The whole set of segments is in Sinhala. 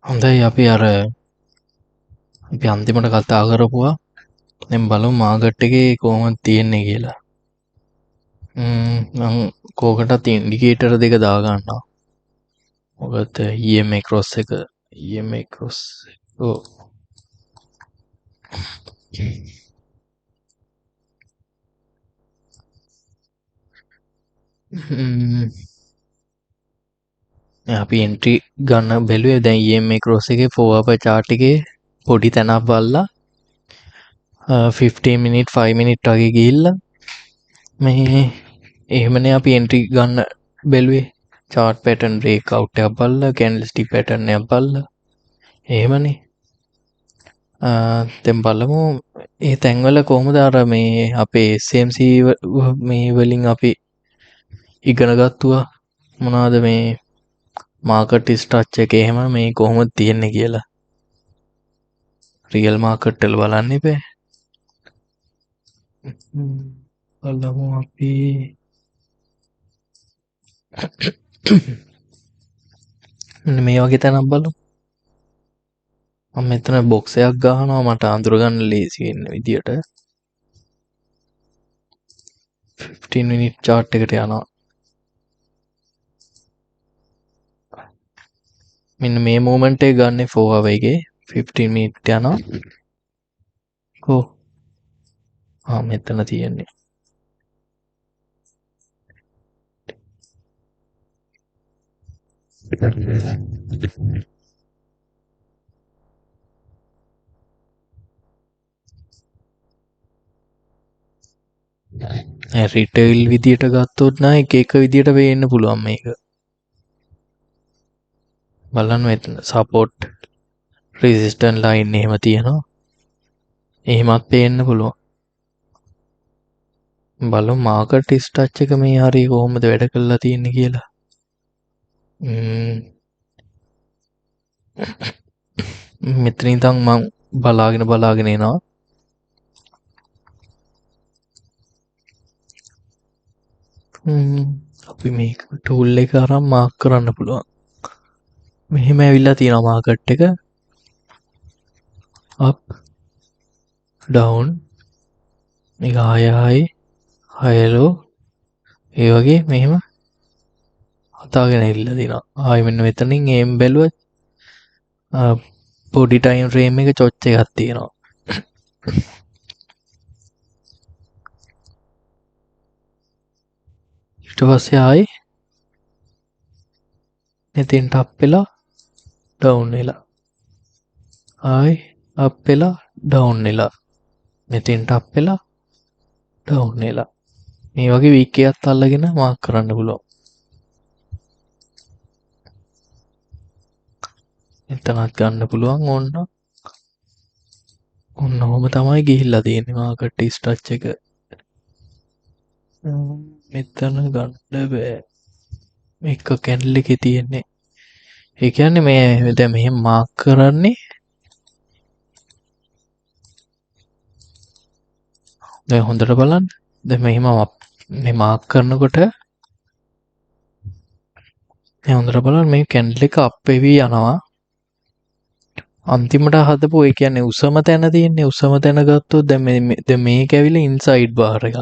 හොඳයි අපි අපි අන්තිමට කතා කරපුවා දැන් බලමු මාකට් එකේ කොහොමද තියෙන්නේ කියලා. මම කෝකටත් ඉන්ඩිකේටර් දෙක දාගන්නවා. මොකද EMA cross එක EMA cross ඔව් අපි එන්ට්‍රි ගන්න බැලුවේ දැන් EMA cross එකේ 4 hour chart එකේ පොඩි තැනක් බලලා 15 minute 5 minute වගේ ගිහිල්ලා මේ එහෙමනේ අපි එන්ට්‍රි ගන්න බැලුවේ chart pattern breakout එකක් බලලා candlestick pattern එකක් බලලා එහෙමනේ දැන් බලමු ඒ තැන්වල කොහොමද අර මේ අපේ SMC මේ වලින් අපි ඉගෙන ගත්තුවා මොනවද මේ මාකට් ස්ට්‍රක්චර් එක එහෙම මේ කොහොමද තියෙන්නේ කියලා රියල් මාකට් වල බලන්න ඉබේ බලමු අපි මේ වගේ තැනක් බලමු මම මෙතන බොක්ස් එකක් ගහනවා මට අඳුරගන්න ලේසි වෙන විදියට 15 minute chart එකට යනවා මෙන්න මේ මොමන්ට් එක ගන්න 4 hour එකේ 15 minute යනවා කො මෙතන තියෙන්නේ රිටේල් විදියට ගත්තොත් නම් එක විදියට වෙන්න පුළුවන් මේක බලන්න මෙතන සපෝට් රෙසිස්ටන්ට් ලයින් එහෙම තියෙනවා එහෙමත් පේන්න පුළුවන් බලමු මාකට් ස්ට්‍රක්චර් එක මේ හරිය කොහොමද වැඩ කරලා තියෙන්නේ කියලා මෙතන ඉඳන් මම බලාගෙන එනවා අපි මේක ටූල් එක අරන් මාක් කරන්න පුළුවන් මෙහෙම ඇවිල්ලා තියෙනවා මාකට් එක අප් ඩවුන් මේක හයලෝ ඒ වගේ මෙහෙම හතාගෙන ඇවිල්ලා තියෙනවා ආයෙ මෙන්න මෙතනින් එම් බැලුවත් පොඩි ටයිම් ෆ්‍රේම් එක චොච් එකක් තියෙනවා ඊට පස්සේ ආයෙ මෙතෙන්ට අප් වෙලා ඩවුන් වෙලා ආයෙ අප් වෙලා ඩවුන් වෙලා මෙතෙන්ට අප් වෙලා ඩවුන් වෙලා මේ වගේ වීක් එකක් අල්ලගෙන මාක් කරන්න පුළුවන් එතනත් ගන්න පුළුවන් ඔන්න ඔහොම තමයි ගිහිල්ලා තියෙන්නේ මාකට් ස්ට්‍රක්චර් එක මෙතන ගන්න බෑ එක කැන්ඩල් එකේ තියෙන්නේ ඒ කියන්නේ මේ දැන් මෙහෙම මාක් කරන්නේ දැන් හොඳට බලන්න දැන් මෙහෙම මේ මාක් කරනකොට මේ හොඳට බලන්න මේ කැන්ඩල් එක අප් වෙවි යනවා අන්තිමට හදපු ඒ කියන්නේ උසම තැන තියෙන්නේ උසම තැන ගත්තොත් දැන් මේක ඇවිල්ලා ඉන්සයිඩ් බාර් එක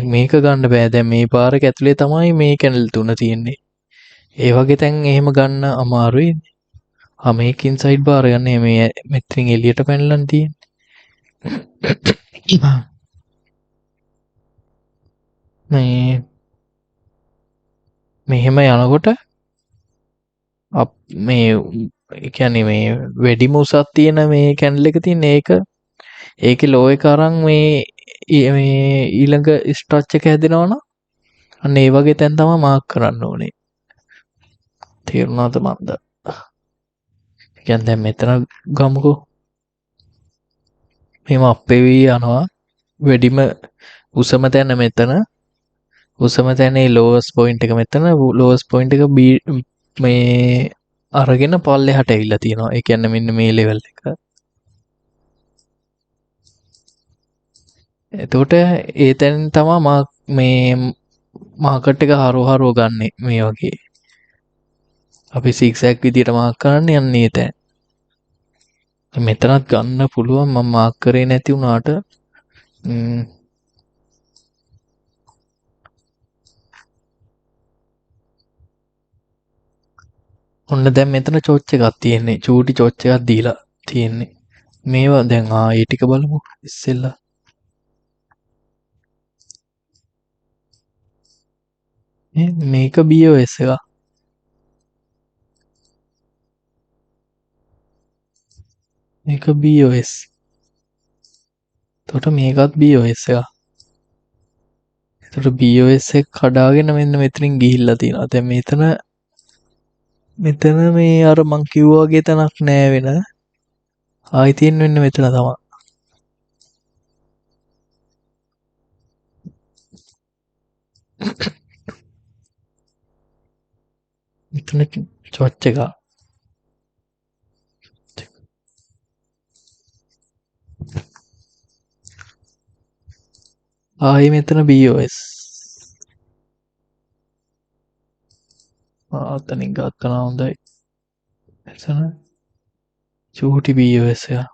මේක ගන්න බෑ දැන් මේ පාරක ඇතුලේ තමයි මේ කැන්ඩල් තුන තියෙන්නේ ඒ වගේ තැන් එහෙම ගන්න අමාරුයි මේක ඉන්සයිඩ් බාර් ගන්න මේ මෙතනින් එළියට පැනලා තියෙන්නේ මෙහෙම යනකොට මේ කියන්නේ මේ වැඩිම උසක් තියෙන මේ කැන්ඩල් එක තියෙන ඒකේ ලෝ එක අරන් මේ ඊළඟ ස්ට්‍රක්චර් එක හැදෙනවනම් අන්න ඒ වගේ තැන් තමයි මාක් කරන්න ඕනේ තේරුණාද මන්ද කියන්නේ දැන් මෙතන ගමුකෝ මෙහෙම අප්පෙවි යනවා වැඩිම උසම තැන මෙතන උසම තැනේ ලෝවස් පොයින්ට් එක මෙතන ලෝවස් පොයින්ට් එක මේ අරගෙන පල්ලෙහාට ඇවිල්ලා තියෙනවා ඒ කියන්නේ මෙන්න මේ ලෙවල් එක එතකොට ඒ තැන තමයි මේ මාකට් එක හරව ගන්න මේ වගේ අපි සික්සැක් විදියට මාක් කරන්න යන්නේ තැන්. මෙතනත් ගන්න පුළුවන් මම මාක් කරේ නැති වුණාට ඔන්න දැන් මෙතන චෝච් එකක් තියෙන්නේ. චූටි චෝච් එකක් දීලා තියෙන්නේ. මේවා දැන් ඒ ටික බලමු ඉස්සෙල්ලා. මේක BOS එක. මේක BOS. එතකොට මේකත් BOS එක. එතකොට BOS එක කඩාගෙන මෙන්න මෙතනින් ගිහිල්ලා තියෙනවා. දැන් මෙතන මේ අර මං කිව්වා වගේ තැනක් නෑ වෙන. ආයි තියෙන්නේ මෙන්න මෙතන තමයි. මෙතන චෝච් එක. ආයි මෙතන BOS. අතනින් ගත්තා හොඳයි. එතන චූටි BOS එක.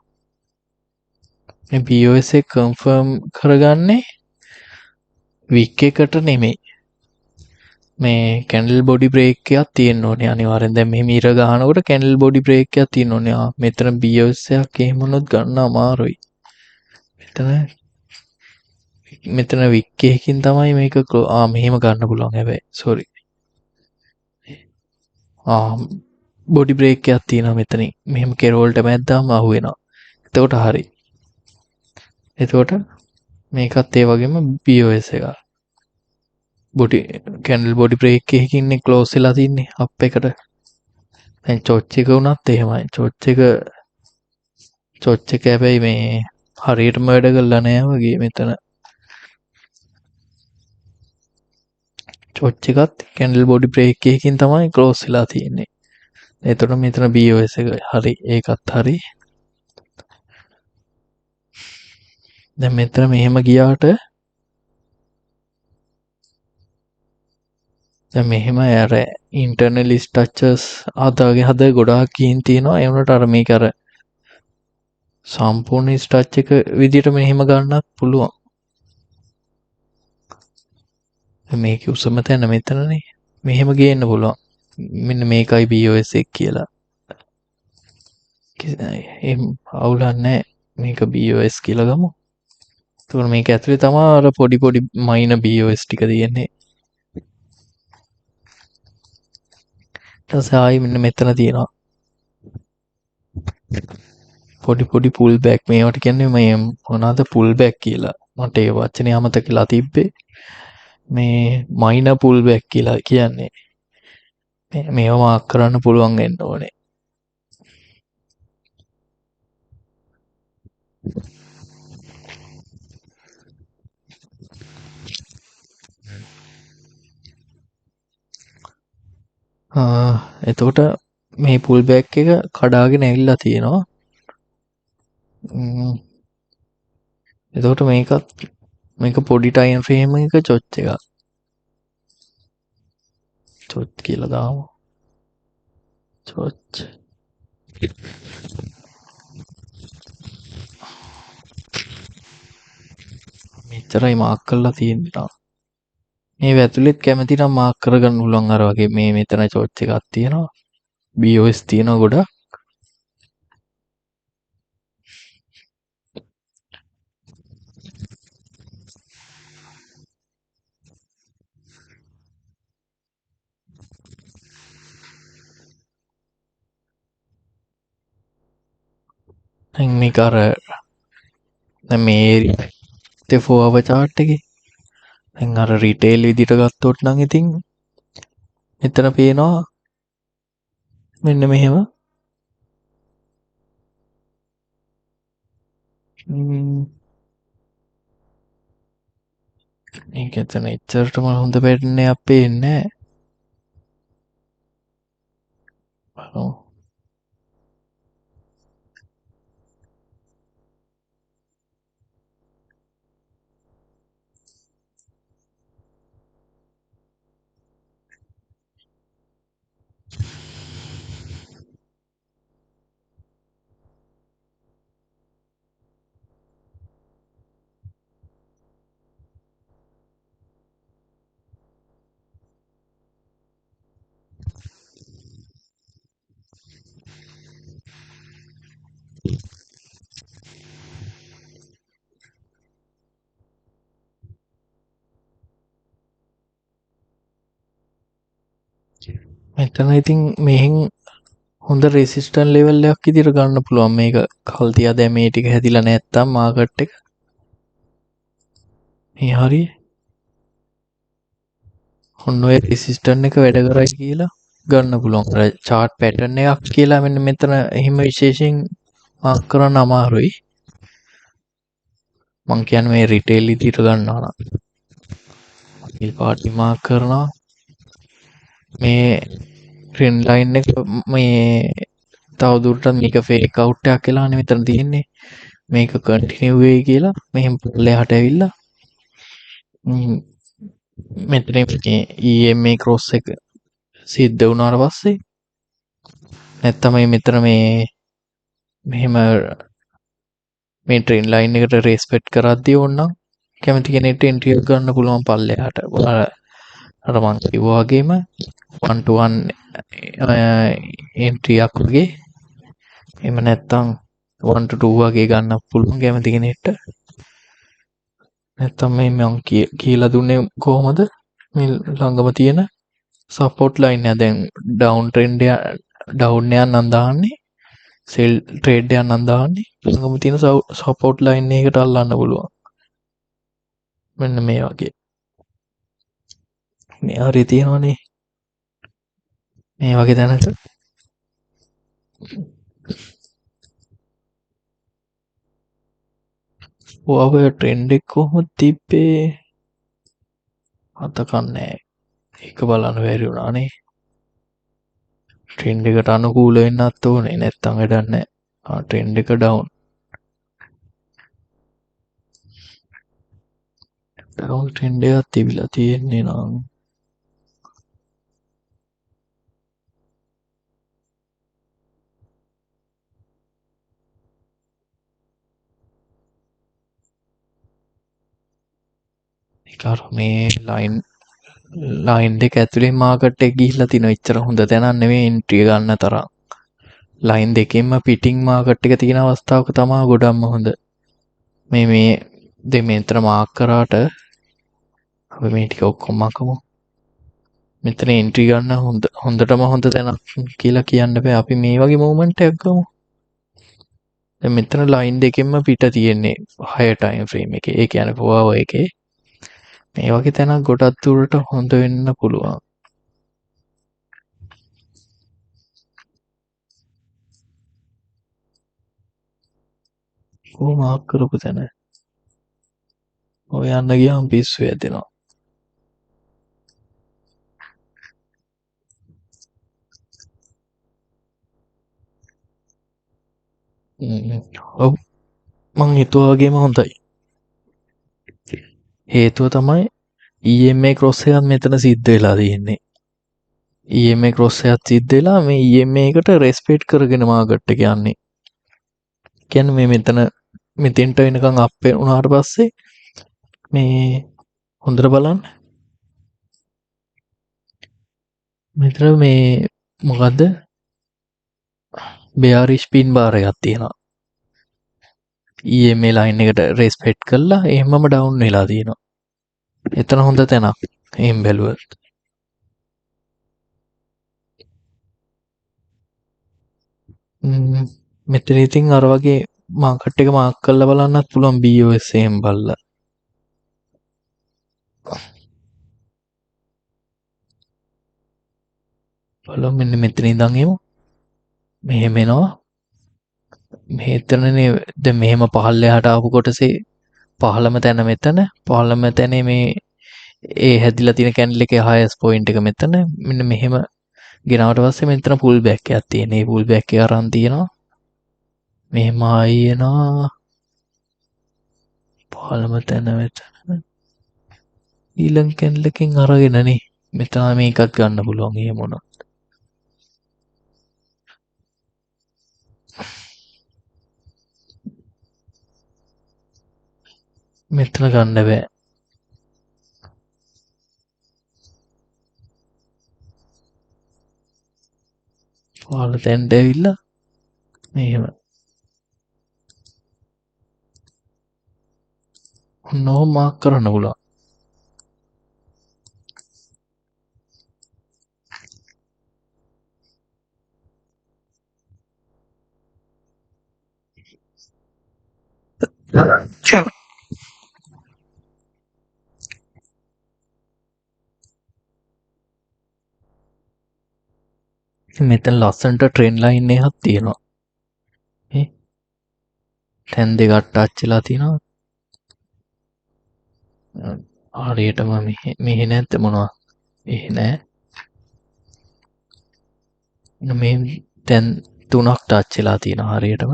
මේ BOS එක කන්ෆර්ම් කරගන්නේ වික් එකට නෙමෙයි. මේ කැන්ඩල් බොඩි බ්‍රේක් එකක් තියෙන්න ඕනේ අනිවාර්යෙන්. දැන් මෙහෙම ඉර ගහනකොට කැන්ඩල් බොඩි බ්‍රේක් එකක් තියෙන්න ඕනේ. මෙතන BOS එකක් එහෙම වුණොත් ගන්න අමාරුයි. මෙතන වික් එකකින් තමයි මේක මෙහෙම ගන්න පුළුවන් හැබැයි. සෝරි. බොඩි බ්‍රේක් එකක් තියෙනවා මෙතනින්. මෙහෙම කෙරෝල්ට මැද්දාම අහුවෙනවා. එතකොට හරි. එතකොට මේකත් ඒ වගේම BOS එකක්. කැන්ඩල් බොඩි බ්‍රේක් එකකින්නේ ක්ලෝස් වෙලා තින්නේ අප් එකට. දැන් චොච් එක වුණත් එහෙමයි. චොච් එක හැබැයි මේ හරියටම වැඩ කරලා නෑ වගේ මෙතන. චොච් එකත් කැන්ඩල් බොඩි බ්‍රේක් එකකින් තමයි ක්ලෝස් වෙලා තියෙන්නේ. එතකොට මෙතන BOS එක හරි. ඒකත් හරි. දැන් මෙතන මෙහෙම ගියාට දැන් මෙහෙම අර ඉන්ටර්නල් ස්ට්‍රක්චර්ස් හද ගොඩාක් ගිහින් තියෙනවා. ඒ වුණාට අර මේක අර සම්පූර්ණ ස්ට්‍රච් එක විදිහට මෙහෙම ගන්නත් පුළුවන්. මේක උසම තැන මෙතනනේ. මෙහෙම ගේන්න පුළුවන්. මෙන්න මේකයි BOS එක කියලා. එහෙම අවුලක් නැහැ. මේක BOS කියලා ගමු. එතකොට මේක ඇතුලේ තමයි අර පොඩි මයින BOS ටික තියෙන්නේ. ඊට පස්සේ ආයි මෙන්න මෙතන තියෙනවා. පොඩි පුල් බෑක් මේවට කියන්නේ මේ මොනවාද පුල් බෑක් කියලා. මට ඒ වචනේ අමතකලා තිබ්බේ. මේ මයින පුල් බෑක් කියලා කියන්නේ. මේවා මාක් කරන්න පුළුවන් වෙන්න ඕනේ. එතකොට මේ පුල් බෑක් එක කඩාගෙන ඇවිල්ලා තියෙනවා. එතකොට මේක පොඩි ටයිම් ෆ්‍රේම් එක චොච් එකක්. චොච් කියලා දාමු. චොච්. මෙච්චරයි මාක් කරලා තියෙනවා. මේ ඇතුළෙත් කැමති නම් මාක් කරගන්න පුළුවන් අර වගේ මේ මෙතන චොච් එකක් තියෙනවා. BOS තියෙනවා ගොඩක්. දැන් මේක අර දැන් මේ තේ 4 hour chart එකේ දැන් අර රිටේල් විදිහට ගත්තොත් නම් ඉතින් මෙතන පේනවා මෙන්න මෙහෙම මේක එතන එච්චරටම හොඳ පැටර්න් එකක් පේන්නේ නැහැ. මෙතන ඉතින් මෙහෙන් හොඳ රෙසිස්ටන්ට් ලෙවල් එකක් විදිහට ගන්න පුළුවන් මේක කල් තියා දැන් මේ ටික හැදිලා නැත්තම් මාකට් එක මේ හරිය ඔන්න ඔය රෙසිස්ටන්ට් එක වැඩ කරයි කියලා ගන්න පුළුවන් අර chart pattern එකක් කියලා මෙන්න මෙතන එහෙම විශේෂයෙන් මාක් කරන්න අමාරුයි මං කියන්නේ මේ රිටේල් විදිහට ගන්නවා නම් මේ පාටි මාක් කරනවා මේ ට්‍රෙන්ඩ් ලයින් එක මේ තවදුරටත් මේක ෆේක් අවුට් එකක් කියලානේ මෙතන තියෙන්නේ මේක කන්ටිනියු වෙයි කියලා මෙහෙම පල්ලෙහාට ඇවිල්ලා මෙතන මේ EMA ක්‍රොස් එක සිද්ධ වුණාට පස්සේ නැත්තම් මෙතන මේ මෙහෙම මේ ට්‍රෙන්ඩ් ලයින් එකට රෙස්පෙක්ට් කරද්දී ඕනනම් කැමති කෙනෙක්ට එන්ට්‍රි එක ගන්න පුළුවන් පල්ලෙහාට අර මං කිව්වා වගේම 1 to 1 එන්ට්‍රි එකක් වගේ එහෙම නැත්තම් 1 to 2 වගේ ගන්න පුළුවන් කැමති කෙනෙක්ට නැත්තම් මේ මං කියලා දුන්නේ කොහොමද මේ ළඟම තියෙන සපෝට් ලයින් එක දැන් ඩවුන් ට්‍රෙන්ඩ් එක ඩවුන් යනනම් දාන්නේ සෙල් ට්‍රේඩ් යනනම් දාන්නේ ළඟම තියෙන සපෝට් ලයින් එකකට අල්ලන්න පුළුවන් මෙන්න මේ වගේ මේ හරිය තියෙනවනේ මේ වගේ තැනක ඔය ට්‍රෙන්ඩ් එක කොහොමද තිබ්බේ අතකන්නේ ඒක බලන්න බැරි වුණානේ ට්‍රෙන්ඩ් එකට අනුකූල වෙන්නත් ඕනේ නැත්තම් වැඩක් නැහැ ට්‍රෙන්ඩ් එක ඩවුන් ට්‍රෙන්ඩ් එකක් තිබිලා තියෙන්නේ නම් ඒකර මේ ලයින් දෙක ඇතුලේ මාකට් එක ගිහිල්ලා තිනවා එච්චර හොඳ තැනක් නෙමෙයි එන්ට්‍රි ගන්න තරම් ලයින් දෙකෙන්ම පිටිං මාකට් එක තියෙන අවස්ථාවක තමයි ගොඩක්ම හොඳ මේ මෙතන මාක් කරාට අපි මේ ටික ඔක්කොම මකමු මෙතන එන්ට්‍රි ගන්න හොඳටම හොඳ තැනක් කියලා කියන්න බෑ අපි මේ වගේ මූවමන්ට් එකක් ගමු දැන් මෙතන ලයින් දෙකෙන්ම පිට තියෙන්නේ 6 ටයිම් ෆ්‍රේම් එකේ ඒ කියන්නේ 4 hour එකේ මේ වගේ තැනක් ගොඩක් දුරට හොඳ වෙන්න පුළුවන් කොහොම මාක් කරපු තැන ඔය යන්න ගියාම පිස්සු ඇදෙනවා ඔව් මං හිතුවා වගේම හොඳයි හේතුව තමයි EMA ක්‍රොස් එකත් මෙතන සිද්ධ වෙලා තියෙන්නේ EMA ක්‍රොස් එකත් සිද්ධ වෙලා මේ EMA එකට රෙස්පෙක්ට් කරගෙන මාකට් එක යන්නේ කියන්නේ මේ මෙතෙන්ට වෙනකන් අප් වුණාට පස්සේ මේ හොඳට බලන්න මෙතන මේ මොකද්ද බෙයාරිෂ් පින් බාර් එකක් තියෙනවා EMA ලයින් එකට රෙස්පෙක්ට් කරලා එහෙමම ඩවුන් වෙලා තියෙනවා එතන හොඳ තැනක් එහෙම බැලුවත් මෙතන ඉතින් අර වගේ මාකට් එක මාක් කරලා බලන්නත් පුළුවන් BOS එහෙම බලලා බලමු මෙන්න මෙතන ඉඳන් එමු මෙහෙම එනවා මෙතනනේ දැන් මෙහෙම පහළට ආපු කොටසේ පහළම තැන මෙතන පහළම තැනේ මේ ඒ හැදිලා තියෙන කැන්ඩල් එකේ highest point එක මෙතන මෙන්න මෙහෙම ගෙනාවට පස්සේ මෙතන පුල් බෑක් එකක් තියෙන. මේ පුල් බෑක් එක අරන් තියෙනවා. මෙහෙම ආයි එනවා. පහළම තැන මෙතන. ඊළඟ කැන්ඩල් එකෙන් අරගෙනනේ මෙතන මේකත් ගන්න පුළුවන් එහෙම වුණා. මෙතන ගන්න බෑ. පහළ තැනට ඇවිල්ලා මෙහෙම ඔන්නෝ මාක් කරන්න පුළුවන්. මෙතන ලස්සන්ට ට්‍රෙන් ලයින් එකක් තියෙනවා. ඒ තැන් දෙකක් ටච් වෙලා තියෙනවා. හරියටම මෙහෙ නැද්ද මොනවා? එහෙ නෑ. මේ තැන් තුනක් ටච් වෙලා තියෙනවා හරියටම.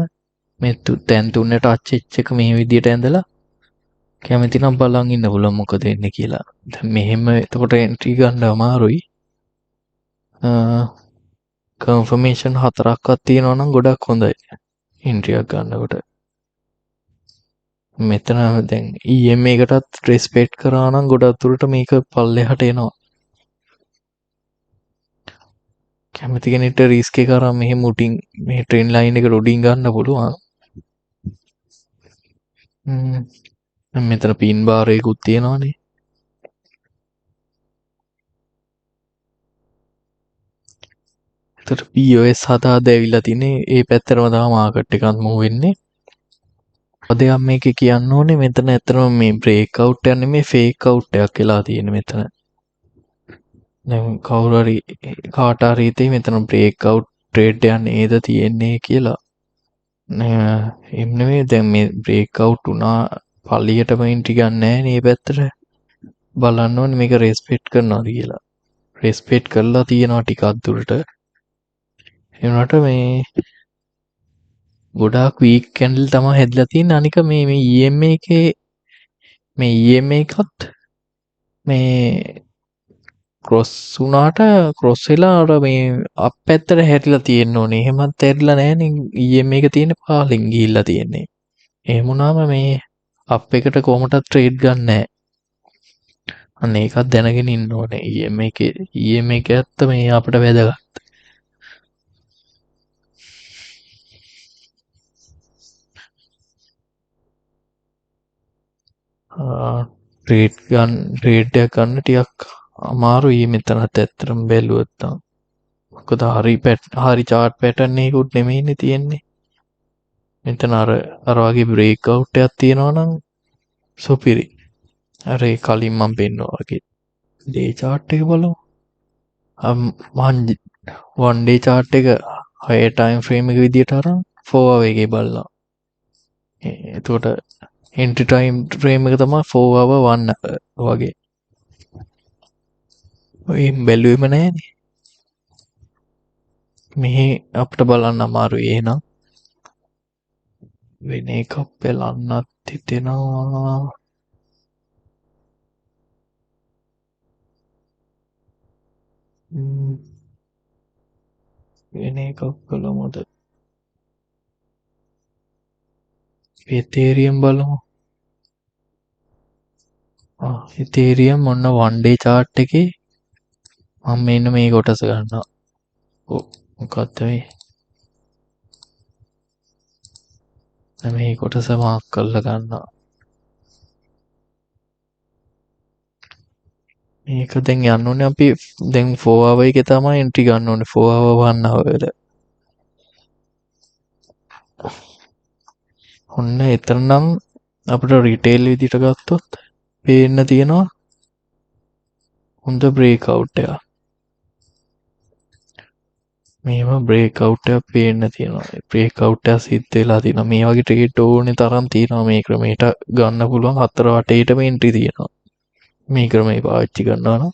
මේ තැන් තුනේ ටච් වෙච්ච එක මේ විදියට ඇඳලා කැමති නම් බලන් ඉන්න පුළුවන් මොකද වෙන්නේ කියලා. දැන් මෙහෙම එතකොට එන්ට්‍රි ගන්න අමාරුයි. කන්ෆර්මේෂන් 4ක්වත් තියෙනවා නම් ගොඩක් හොඳයි. එන්ට්‍රියක් ගන්නකොට. මෙතන දැන් EM එකටත් රෙස්පෙක්ට් කරා නම් ගොඩක් දුරට මේක පල්ලෙහාට එනවා. කැමති කෙනෙක්ට රිස්ක් එක අරන් මෙහෙම උඩින් මේ ට්‍රේන් ලයින් එකට උඩින් ගන්න පුළුවන්. මෙතන පින් බාරයකුත් තියෙනවානේ. එතකොට POS 7 ඇවිල්ලා තින්නේ ඒ පැත්තටම තමයි මාකට් එකත් මූව් වෙන්නේ. දෙයක් මේකේ කියන්න ඕනේ මෙතන ඇත්තටම මේ බ්‍රේක් අවුට් එකක් නෙමෙයි ෆේක් අවුට් එකක් වෙලා තියෙන්නේ මෙතන. දැන් කවුරු හරි කාට හරි හිතේ මෙතන බ්‍රේක් අවුට් ට්‍රේඩ් එකක් නේද තියෙන්නේ කියලා. එහෙම නෙමෙයි දැන් මේ බ්‍රේක් අවුට් වුණා පල්ලියටම එන්ට්‍රි ගන්න නැහැ නේ පැත්තට. බලන්න ඕනේ මේක රෙස්පෙක්ට් කරනවාද කියලා. රෙස්පෙක්ට් කරලා තියෙනවා ටිකක් දුරට. ඒ වුණාට මේ ගොඩාක් වීක් කැන්ඩල් තමයි හැදිලා තියෙන්නේ. අනික මේ EM එකේ මේ EM එකත් මේ ක්‍රොස් වුණාට ක්‍රොස් වෙලා අර මේ අප් පැත්තට හැරිලා තියෙන්න ඕනේ. එහෙමත් හැරිලා නැහනේ. EM එක තියෙන්නේ පහලින් ගිහිල්ලා තියෙන්නේ. එහෙම වුණාම මේ අප් එකට කොහොමදත් ට්‍රේඩ් ගන්න නැහැ. අන්න ඒකත් දැනගෙන ඉන්න ඕනේ. EM එක ඇත්ත මේ අපිට වැදගත්. ට්‍රේඩ් එකක් ගන්න ටිකක් අමාරුයි මෙතනත් ඇත්තටම බැලුවොත් නම්. මොකද හරි chart pattern එකකුත් නෙමෙයිනේ තියෙන්නේ. මෙතන අර වගේ බ්‍රේක් අවුට් එකක් තියෙනවා නම් සුපිරි. අර ඒ කලින් මම පෙන්නුවා වගේ. ඩේ chart එක බලමු. මම 1 day chart එක higher time frame එක විදියට අරන් 4 hour එකේ බලනවා. එතකොට entry time frame එක තමයි 4 hour 1 hour වගේ. ඔය බැලුවෙම නැහනේ. මෙහි අපිට බලන්න අමාරුයි එහෙනම්. වෙන එකක් බලන්නත් හිතෙනවා. වෙන එකක් බලමුද? එතේරියම් බලමු. එතේරියම් ඔන්න 1 day chart එකේ මම මෙන්න මේ කොටස ගන්නවා. මොකක්ද මේ? මේ කොටස මාක් කරලා ගන්නවා. මේක දැන් යන්න ඕනේ අපි දැන් 4 hour එකේ තමයි එන්ට්‍රි ගන්න ඕනේ 4 hour 1 hour වල. ඔන්න එතන නම් අපිට රිටේල් විදිහට ගත්තොත් පේන්න තියෙනවා හොඳ බ්‍රේක් අවුට් එකක්. මේව බ්‍රේක් අවුට් එකක් පේන්න තියෙනවා. බ්‍රේක් අවුට් එකක් සිද්ධ වෙලා තියෙනවා. මේ වගේ ට්‍රේඩ් ඕනේ තරම් තියෙනවා මේ ක්‍රමයට ගන්න පුළුවන් 4 8ටම එන්ට්‍රි තියෙනවා. මේ ක්‍රමය පාවිච්චි කරනවා නම්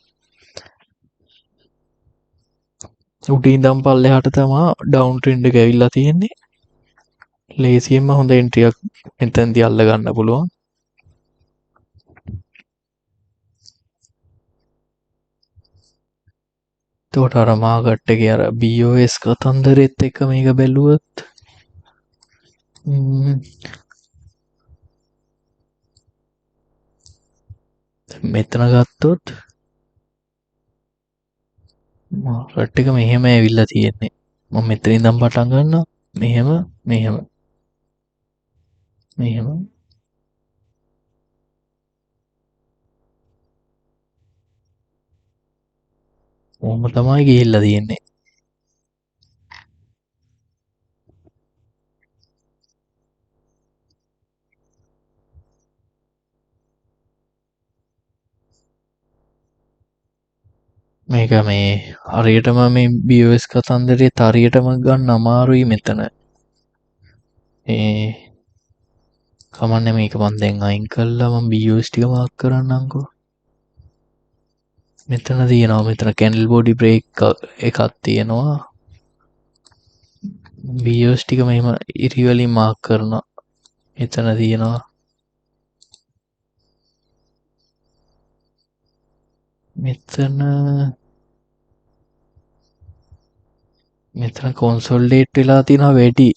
උඩින් ඉඳන් පල්ලෙහාට තමයි ඩවුන් ට්‍රෙන්ඩ් එක ඇවිල්ලා තියෙන්නේ. ලේසියෙන්ම හොඳ එන්ට්‍රියක් මෙතනදී අල්ල ගන්න පුළුවන්. එතකොට අර මාකට් එකේ අර BOS කතන්දරෙත් එක්ක මේක බැලුවොත් මෙතන ගත්තොත් මාකට් එක මෙහෙම ඇවිල්ලා තියෙන්නේ. මම මෙතන ඉඳන් පටන් ගන්නවා. මෙහෙම මෙහෙම මෙහෙම ඔහොම තමයි ගිහිල්ලා තියෙන්නේ. මේක මේ හරියටම මේ BOS කතන්දරේ හරියටම ගන්න අමාරුයි මෙතන. ඒ කමන්නේ මේක මන් දැන් අයින් කළා මම BOS ටික මාක් කරන්නම්කෝ. මෙතන තියෙනවා මෙතන කැන්ඩල් බොඩි බ්‍රේක් එකක් තියෙනවා. BOS ටික මෙහෙම ඉරි වලින් මාක් කරනවා. මෙතන තියෙනවා. මෙතන කොන්සොල්ඩේට් වෙලා තියෙනවා වැඩි.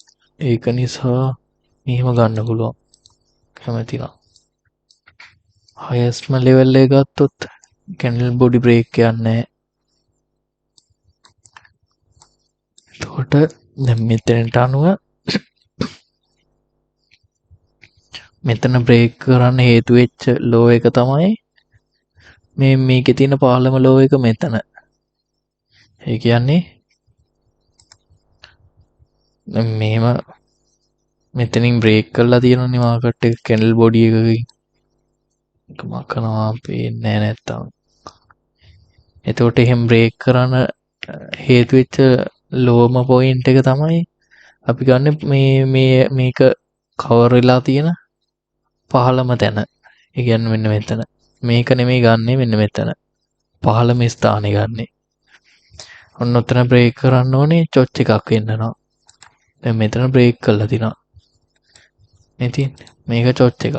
ඒක නිසා මෙහෙම ගන්න පුළුවන්. කැමතිනම්. හයස්ම ලෙවල් එක ගත්තොත් කැන්ඩල් බොඩි බ්‍රේක් යන්නේ. එතකොට දැන් මෙතනට අනුව මෙතන බ්‍රේක් කරන්න හේතු වෙච්ච ලෝ එක තමයි මේකේ තියෙන 15ම ලෝ එක මෙතන. ඒ කියන්නේ මෙහෙම මෙතනින් බ්‍රේක් කරලා තියෙනනේ මාකට් එක කැන්ඩල් බොඩි එකකින්. ඒක මකනවා පේන්නේ නැත්තම්. එතකොට එහෙම බ්‍රේක් කරන්න හේතු වෙච්ච ලෝම පොයින්ට් එක තමයි අපි ගන්න මේක කවර් වෙලා තියෙන 15ම තැන. ඒ කියන්නේ මෙන්න මෙතන. මේක නෙමෙයි ගන්නෙ මෙන්න මෙතන. 15ම ස්ථානේ ගන්නෙ. ඔන්න ඔතන බ්‍රේක් කරන්න ඕනේ චොච් එකක් වෙන්නනවා. දැන් මෙතන බ්‍රේක් කරලා තිනවා. ඉතින් මේක චොච් එකක්.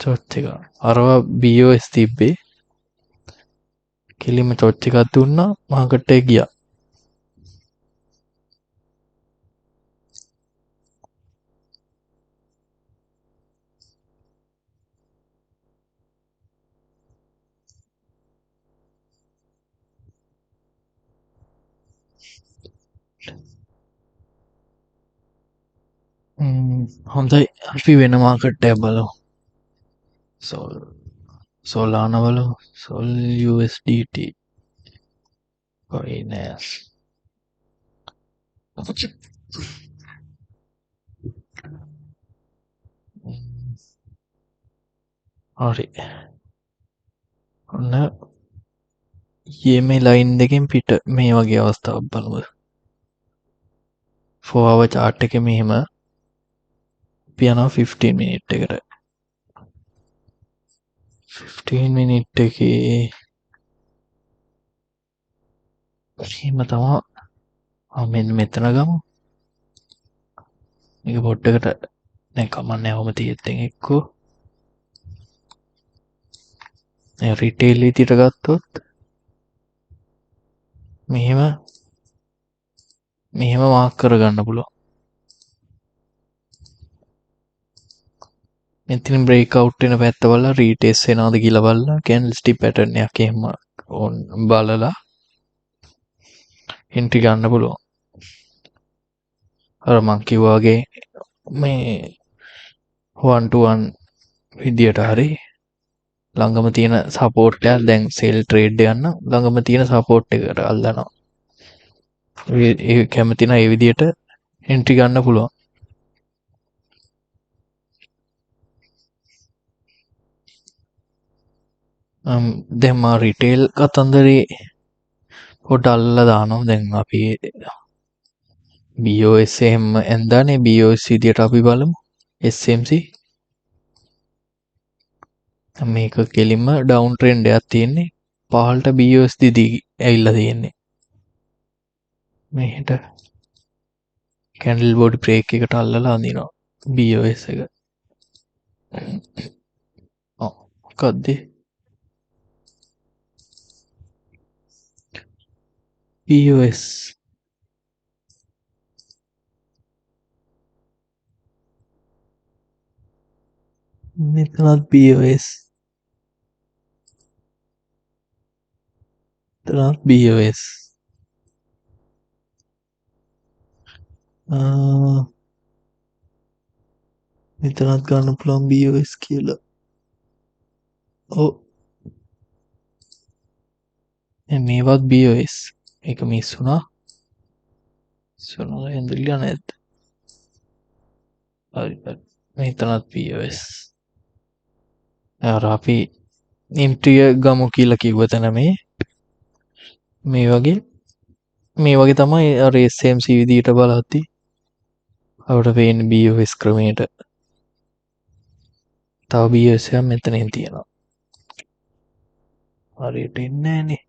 චොච් එක. අරවා BOS තිබ්බේ. කෙලින්ම චොච් එකක් දුන්නා මාකට් එක ගියා. හොඳයි අපි වෙන මාකට් එකක් බලමු. Solana බලමු. Sol USDT Binance. හරි. ඔන්න මේ ලයින් දෙකෙන් පිට මේ වගේ අවස්ථාවක් බලමු. 4 hour chart එකේ මෙහෙම අපි යනවා 15 minute එකට. 15 minute එකේ එහෙම තමයි. මෙන්න මෙතන ගමු. මේක පොඩ්ඩකට දැන් කමන්නේ ඔහම තියෙද්දෙන් එක්කෝ රිටේල් විදියට ගත්තොත් මෙහෙම මාක් කරගන්න පුළුවන්. මෙතනින් බ්‍රේක් අවුට් වෙන පැත්ත බලලා රීටෙස්ට් වෙනවද කියලා බලලා කැන්ඩල් ස්ටික් පැටර්න් එකක් එහෙම බලලා එන්ට්‍රි ගන්න පුළුවන්. අර මං කිව්වා වගේ මේ 1 to 1 විදියට හරි ළඟම තියෙන සපෝට් එක දැන් සෙල් ට්‍රේඩ් ගන්න ළඟම තියෙන සපෝට් එකට අල්ලනවා. ඒ කැමති නම් ඒ විදියට එන්ට්‍රි ගන්න පුළුවන්. දැන් මා රිටේල් කතන්දරේ පොඩ්ඩක් අල්ලලා දානවා. දැන් අපි BOS එහෙම ඇන්දානේ BOS විදියට අපි බලමු. SMC මේක කෙලින්ම ඩවුන් ට්‍රෙන්ඩ් එකක් තියෙන්නේ. පහළට BOS දිදී ඇවිල්ලා තියෙන්නේ. මෙහෙට කැන්ඩල් බොඩි බ්‍රේක් එකට අල්ලලා අඳිනවා BOS එක. මොකක්ද BOS මෙතනත් BOS මෙතනත් BOS මෙතනත් ගන්න පුළුවන් BOS කියලා. ඔව් මේවත් BOS එක මිස් වුණා. සොනල ඇඳිලා නැද්ද? හරි මෙතනත් BOS. අර අපි ඉන්ට්‍රිය ගමු කියලා කිව්ව තැන මේ වගේ තමයි අර SMC විදියට බලද්දි අපිට පේන්නේ BOS ක්‍රමයට. තව BOS එකක් මෙතනින් තියෙනවා. හරියට එන්නේ නැහනේ.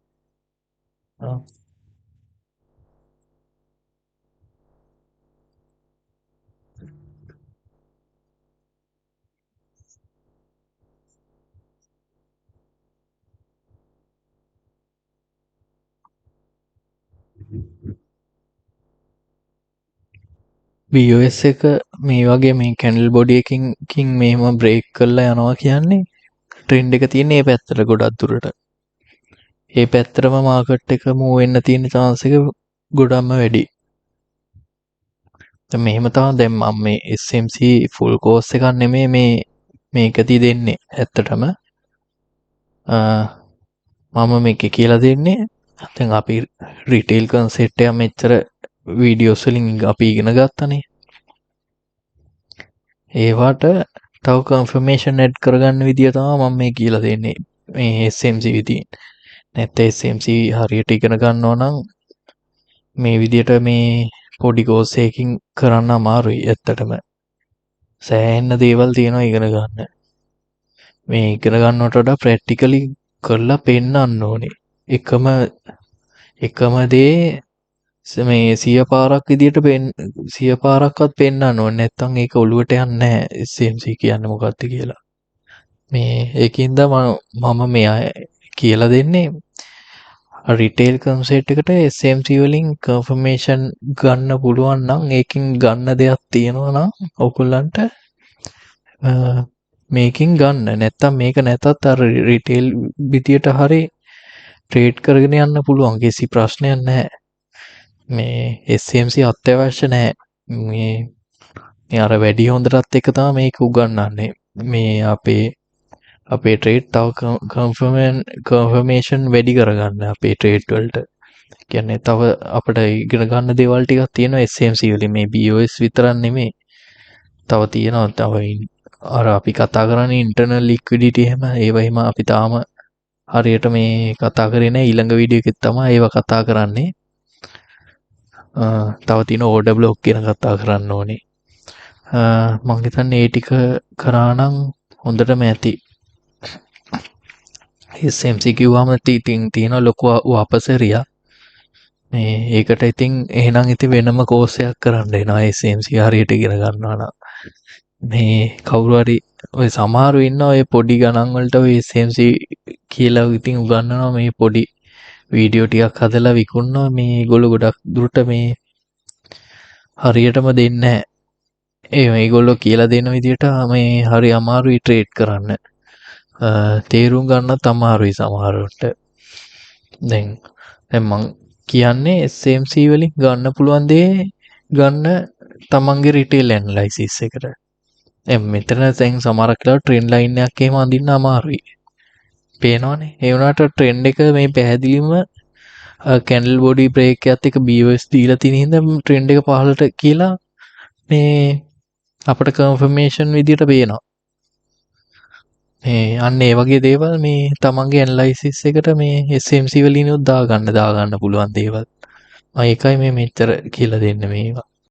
BOS එක මේ වගේ මේ කැන්ඩල් බොඩි එකකින් මෙහෙම බ්‍රේක් කරලා යනවා කියන්නේ ට්‍රෙන්ඩ් එක තියෙන්නේ මේ පැත්තට ගොඩක් දුරට. ඒ පැත්තටම මාකට් එක මූව් වෙන්න තියෙන chance එක ගොඩක්ම වැඩි. දැන් මෙහෙම තමයි දැන් මම මේ SMC ෆුල් කෝස් එකක් නෙමෙයි මේකදී දෙන්නේ ඇත්තටම. මම මේකේ කියලා දෙන්නේ දැන් අපි රිටේල් කන්සෙප්ට් එක මෙච්චර වීඩියෝස් වලින් අපි ඉගෙන ගත්තනේ. ඒවට තව කන්ෆර්මේෂන් ඇඩ් කරගන්න විදිය තමයි මම මේ කියලා දෙන්නේ මේ SMC විදියෙන්. නැත්නම් SMC හරියට ඉගෙන ගන්නවා නම් මේ විදියට මේ පොඩි කෝස් එකකින් කරන්න අමාරුයි ඇත්තටම. සෑහෙන්න දේවල් තියෙනවා ඉගෙන ගන්න. මේ ඉගෙන ගන්නවට වඩා ප්‍රැක්ටිකලි කරලා පෙන්නන්න ඕනේ. එකම දේ මේ 100 පාරක් විදියට 100 පාරක්වත් පෙන්නන්න ඕනේ. නැත්තම් ඒක ඔලුවට යන්නේ නැහැ SMC කියන්නේ මොකක්ද කියලා. මේ ඒකින්ද මම මේ කියලා දෙන්නේ රිටේල් කන්සෙප්ට් එකට SMC වලින් කන්ෆර්මේෂන් ගන්න පුළුවන් නම් ඒකින් ගන්න දෙයක් තියෙනවා නම් ඔයගොල්ලන්ට මේකින් ගන්න. නැත්තම් මේක නැතත් අර රිටේල් විදියට හරි ට්‍රේඩ් කරගෙන යන්න පුළුවන්. කිසි ප්‍රශ්නයක් නැහැ. මේ SMC අත්‍යවශ්‍ය නැහැ. මේ අර වැඩි හොඳටත් එක තමයි මේක උගන්වන්නේ. මේ අපේ ට්‍රේඩ් තව කන්ෆර්මේෂන් වැඩි කරගන්න අපේ ට්‍රේඩ් වලට. කියන්නේ තව අපිට ඉගෙන ගන්න දේවල් ටිකක් තියෙනවා SMC වලින්. මේ BOS විතරක් නෙමෙයි. තව තියෙනවා තව අර අපි කතා කරන්නේ ඉන්ටර්නල් ලික්විඩිටි එහෙම ඒව අපි තාම හරියට මේ කතා කරේ නැහැ. ඊළඟ වීඩියෝ එකෙත් තමයි ඒව කතා කරන්නේ. තව තියෙන ඕඩර් බ්ලොක් ගැන කතා කරන්න ඕනේ. මම හිතන්නේ ඒ ටික කරා නම් හොඳටම ඇති. SMC කිව්වම තියෙන ලොකු අපසරිය. මේ ඒකට ඉතින් එහෙනම් ඉතින් වෙනම කෝස් එකක් කරන්න වෙනවා SMC හරියට ඉගෙන ගන්නවා නම්. මේ කවුරු හරි ඔය සමහරු ඉන්නවා ඔය පොඩි ගණන් වලට ඔය SMC කියලා ඉතින් උගන්වනවා මේ පොඩි වීඩියෝ ටිකක් හදලා විකුණනවා. මේ ඒගොල්ලෝ ගොඩක් දුරට මේ හරියටම දෙන්නේ නැහැ. ඒගොල්ලෝ කියලා දෙන විදිහට මේ හරි අමාරුයි ට්‍රේඩ් කරන්න. තේරුම් ගන්නත් අමාරුයි සමහරවිට. දැන් මං කියන්නේ SMC වලින් ගන්න පුළුවන් දේ ගන්න තමන්ගේ රිටේල් ඇනලයිසිස් එකට. මෙතන දැන් සමහරක් වෙලාවට ට්‍රෙන්ඩ් ලයින් එකක් එහෙම අඳින්න අමාරුයි. පේනවනේ. ඒ වුණාට ට්‍රෙන්ඩ් එක මේ පැහැදිලිවම කැන්ඩල් බොඩි බ්‍රේක් එකත් එක්ක BOS දීලා තියෙන හින්දා ට්‍රෙන්ඩ් එක පහළට කියලා මේ අපිට කන්ෆර්මේෂන් විදියට පේනවා. අන්න ඒ වගේ දේවල් මේ තමන්ගේ ඇනලයිසිස් එකට මේ SMC වලින් උත් දාගන්න පුළුවන් දේවල්. ඒකයි මේ මෙච්චර කියලා දෙන්නේ මේවා.